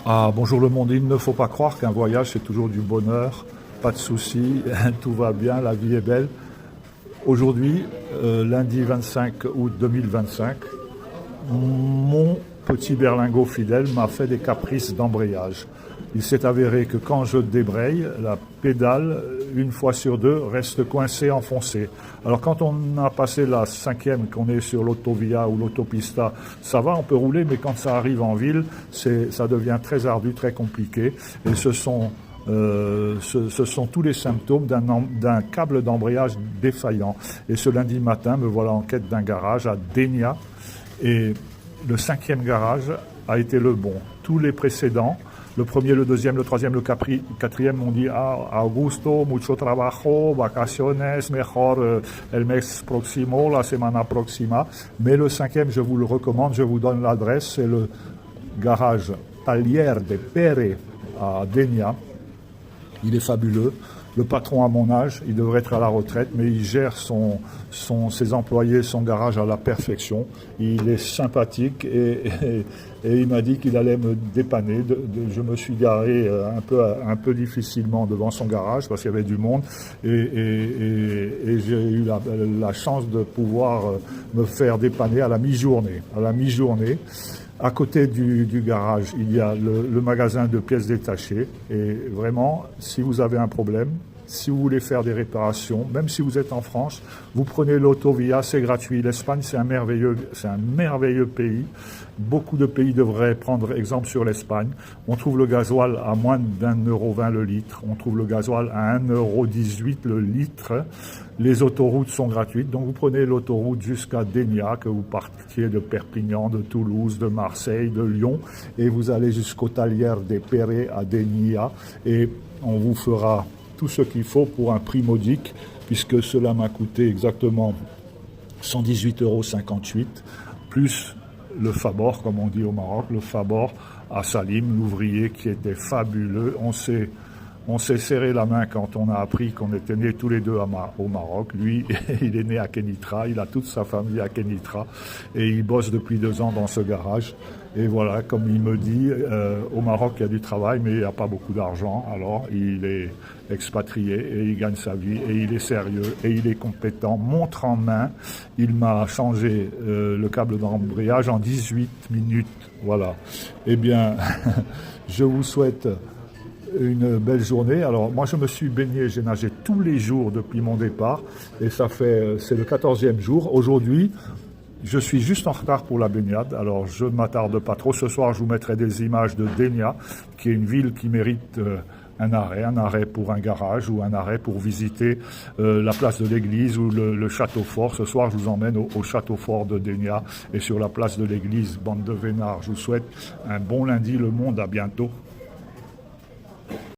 Ah, bonjour le monde, il ne faut pas croire qu'un voyage c'est toujours du bonheur, pas de soucis, tout va bien, la vie est belle. Aujourd'hui, lundi 25 août 2025, mon petit berlingot fidèle m'a fait des caprices d'embrayage. Il s'est avéré que quand je débraye, la pédale, une fois sur deux, reste coincée, enfoncée. Alors quand on a passé la cinquième, qu'on est sur l'autovia ou l'autopista, ça va, on peut rouler, mais quand ça arrive en ville, ça devient très ardu, très compliqué. Et ce sont tous les symptômes d'un câble d'embrayage défaillant. Et ce lundi matin, me voilà en quête d'un garage à Denia. Et le cinquième garage a été le bon. Tous les précédents, le premier, le deuxième, le troisième, le quatrième m'ont dit Augusto, mucho trabajo, vacaciones, mejor el mes próximo, la semana próxima. Mais le cinquième, je vous le recommande, je vous donne l'adresse, c'est le garage Taller de Pere à Denia. Il est fabuleux. Le patron à mon âge, il devrait être à la retraite, mais il gère ses employés, son garage à la perfection. Il est sympathique et il m'a dit qu'il allait me dépanner. Je me suis garé un peu difficilement devant son garage parce qu'il y avait du monde et j'ai eu la chance de pouvoir me faire dépanner à la mi-journée. À côté du garage, il y a le magasin de pièces détachées. Et vraiment, si vous avez un problème, si vous voulez faire des réparations, même si vous êtes en France, vous prenez l'autovia, c'est gratuit. L'Espagne, c'est un merveilleux pays. Beaucoup de pays devraient prendre exemple sur l'Espagne. On trouve le gasoil à moins d'1,20 € le litre. On trouve le gasoil à 1,18 € le litre. Les autoroutes sont gratuites. Donc vous prenez l'autoroute jusqu'à Denia, que vous partiez de Perpignan, de Toulouse, de Marseille, de Lyon, et vous allez jusqu'au Taller de Pere à Denia, et on vous fera tout ce qu'il faut pour un prix modique, puisque cela m'a coûté exactement 118,58 €, plus le Fabor, comme on dit au Maroc, le Fabor à Salim, l'ouvrier qui était fabuleux. On s'est serré la main quand on a appris qu'on était nés tous les deux au Maroc. Lui, il est né à Kenitra, il a toute sa famille à Kenitra et il bosse depuis 2 ans dans ce garage. Et voilà, comme il me dit, au Maroc il y a du travail mais il n'y a pas beaucoup d'argent. Alors il est expatrié et il gagne sa vie et il est sérieux et il est compétent. Montre en main, il m'a changé le câble d'embrayage en 18 minutes. Voilà. Eh bien, je vous souhaite une belle journée. Alors moi je me suis baigné, j'ai nagé tous les jours depuis mon départ et c'est le 14e jour. Aujourd'hui, je suis juste en retard pour la baignade, alors je ne m'attarde pas trop. Ce soir, je vous mettrai des images de Denia, qui est une ville qui mérite un arrêt pour un garage ou un arrêt pour visiter la place de l'église ou le château fort. Ce soir, je vous emmène au château fort de Denia et sur la place de l'église, bande de vénards. Je vous souhaite un bon lundi, le monde, à bientôt.